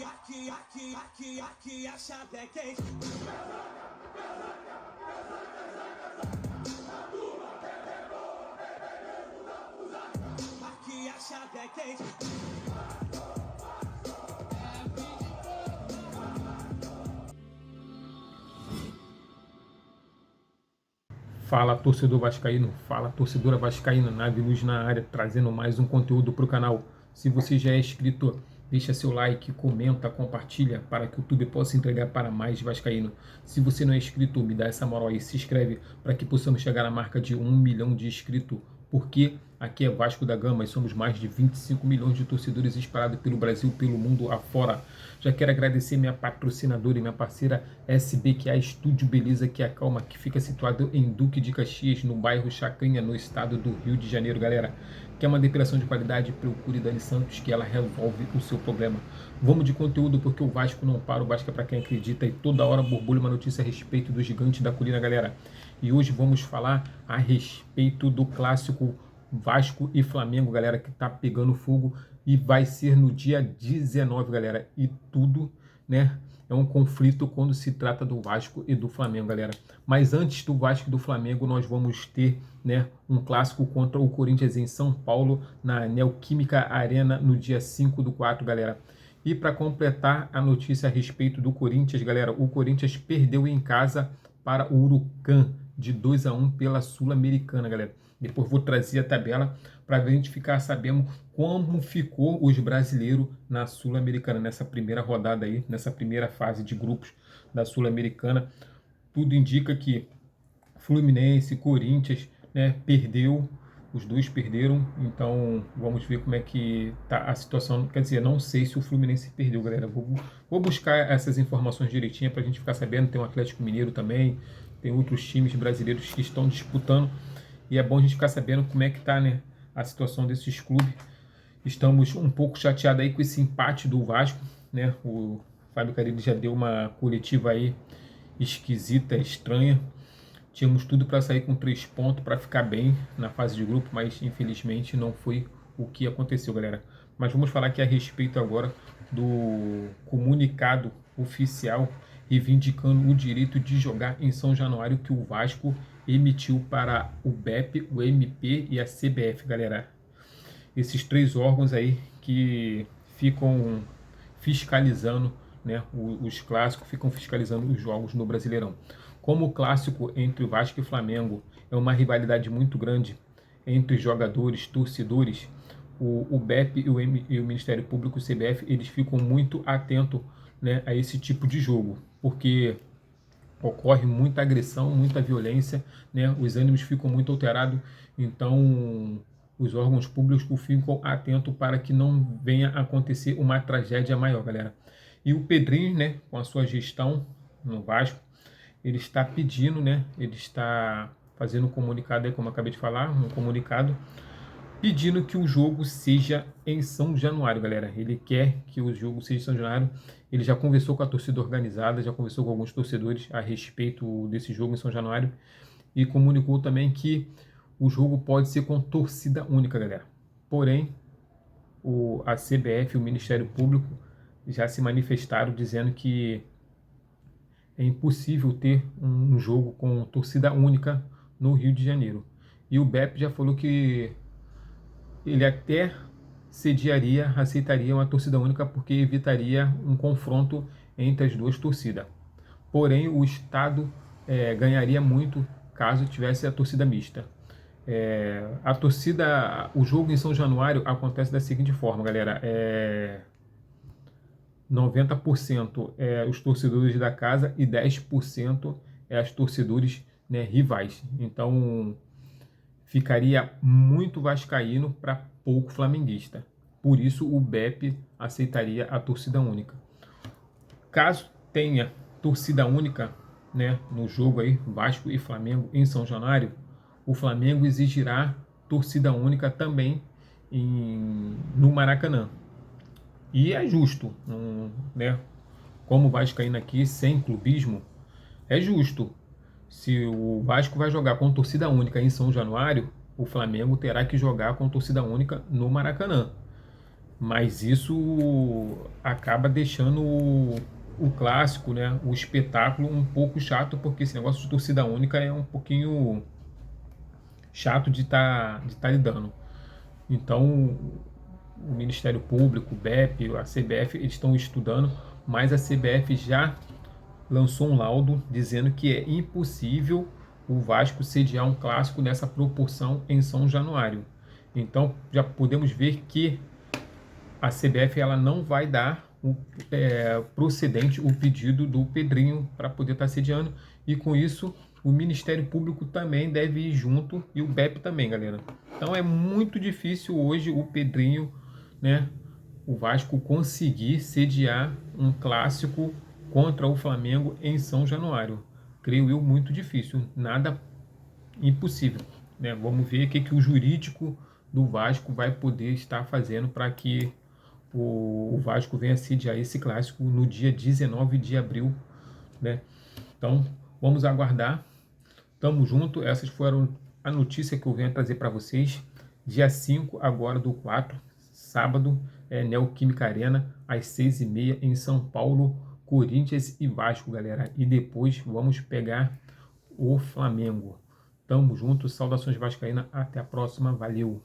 aqui a chave é quente. Aqui a chave é quente. Fala, torcedor vascaíno, fala, torcedora vascaína, Nave Luz na área, trazendo mais um conteúdo para o canal. Se você já é inscrito, deixa seu like, comenta, compartilha, para que o YouTube possa entregar para mais vascaíno. Se você não é inscrito, me dá essa moral aí, se inscreve, para que possamos chegar à marca de 1 milhão de inscritos, porque aqui é Vasco da Gama e somos mais de 25 milhões de torcedores espalhados pelo Brasil, pelo mundo afora. Já quero agradecer minha patrocinadora e minha parceira SB, que é a Estúdio Beleza que Acalma, que fica situado em Duque de Caxias, no bairro Chacrinha, no estado do Rio de Janeiro, galera. Quer uma depilação de qualidade? Procure Dani Santos, que ela resolve o seu problema. Vamos de conteúdo, porque o Vasco não para, o Vasco é para quem acredita, e toda hora borbulha uma notícia a respeito do gigante da colina, galera. E hoje vamos falar a respeito do clássico Vasco e Flamengo, galera, que tá pegando fogo, e vai ser no dia 19, galera, e tudo, né, é um conflito quando se trata do Vasco e do Flamengo, galera. Mas antes do Vasco e do Flamengo, nós vamos ter, né, um clássico contra o Corinthians em São Paulo, na Neoquímica Arena, no dia 5/4, galera. E para completar a notícia a respeito do Corinthians, galera, o Corinthians perdeu em casa para o Huracan de 2-1 pela Sul-Americana, galera. Depois vou trazer a tabela para a gente ficar sabendo como ficou os brasileiros na Sul-Americana, nessa primeira rodada aí, nessa primeira fase de grupos da Sul-Americana. Tudo indica que Fluminense, Corinthians, né, perdeu, os dois perderam, então vamos ver como é que tá a situação. Quer dizer, não sei se o Fluminense perdeu, galera. Vou buscar essas informações direitinho para a gente ficar sabendo. Tem o Atlético Mineiro também, tem outros times brasileiros que estão disputando. E é bom a gente ficar sabendo como é que tá, né, a situação desses clubes. Estamos um pouco chateados aí com esse empate do Vasco, né? O Fábio Carille já deu uma coletiva aí esquisita, estranha. Tínhamos tudo para sair com 3 pontos, para ficar bem na fase de grupo, mas infelizmente não foi o que aconteceu, galera. Mas vamos falar aqui a respeito agora do comunicado oficial reivindicando o direito de jogar em São Januário que o Vasco emitiu para o BEP, o MP e a CBF, galera. Esses 3 órgãos aí que ficam fiscalizando, né, os clássicos, ficam fiscalizando os jogos no Brasileirão. Como o clássico entre o Vasco e o Flamengo é uma rivalidade muito grande entre jogadores, torcedores, o BEP e o Ministério Público, o CBF, eles ficam muito atentos, né, a esse tipo de jogo, porque ocorre muita agressão, muita violência, né, os ânimos ficam muito alterados, então os órgãos públicos ficam atentos para que não venha a acontecer uma tragédia maior, galera. E o Pedrinho, né, com a sua gestão no Vasco, ele está pedindo, né, ele está fazendo um comunicado aí, como eu acabei de falar, um comunicado pedindo que o jogo seja em São Januário, galera. Ele quer que o jogo seja em São Januário. Ele já conversou com a torcida organizada, já conversou com alguns torcedores a respeito desse jogo em São Januário e comunicou também que o jogo pode ser com torcida única, galera. Porém, a CBF e o Ministério Público já se manifestaram dizendo que é impossível ter um jogo com torcida única no Rio de Janeiro. E o BEP já falou que ele até aceitaria uma torcida única porque evitaria um confronto entre as duas torcidas. Porém, o Estado ganharia muito caso tivesse a torcida mista. O jogo em São Januário acontece da seguinte forma, galera. 90% é os torcedores da casa e 10% é os torcedores, né, rivais. Então ficaria muito vascaíno para pouco flamenguista. Por isso o BEP aceitaria a torcida única. Caso tenha torcida única, né, no jogo aí Vasco e Flamengo em São Januário, o Flamengo exigirá torcida única também no Maracanã. E é justo, né? Como vascaíno aqui, sem clubismo, é justo. Se o Vasco vai jogar com torcida única em São Januário, o Flamengo terá que jogar com torcida única no Maracanã. Mas isso acaba deixando o clássico, né, o espetáculo um pouco chato, porque esse negócio de torcida única é um pouquinho chato de tá lidando. Então, o Ministério Público, o BEP, a CBF, eles estão estudando, mas a CBF já lançou um laudo dizendo que é impossível o Vasco sediar um clássico nessa proporção em São Januário. Então, já podemos ver que a CBF ela não vai dar procedente o pedido do Pedrinho para poder estar sediando, e com isso o Ministério Público também deve ir junto e o BEP também, galera. Então é muito difícil hoje o Pedrinho, né, o Vasco conseguir sediar um clássico contra o Flamengo em São Januário. Creio eu muito difícil, nada impossível, né? Vamos ver o que o jurídico do Vasco vai poder estar fazendo para que o Vasco venha sediar esse clássico no dia 19 de abril, né? Então, vamos aguardar. Tamo junto. Essas foram a notícia que eu venho trazer para vocês. Dia 5 agora do 4, sábado, Neoquímica Arena, às 6h30 em São Paulo, Corinthians e Vasco, galera. E depois vamos pegar o Flamengo. Tamo junto. Saudações vascaína. Até a próxima. Valeu.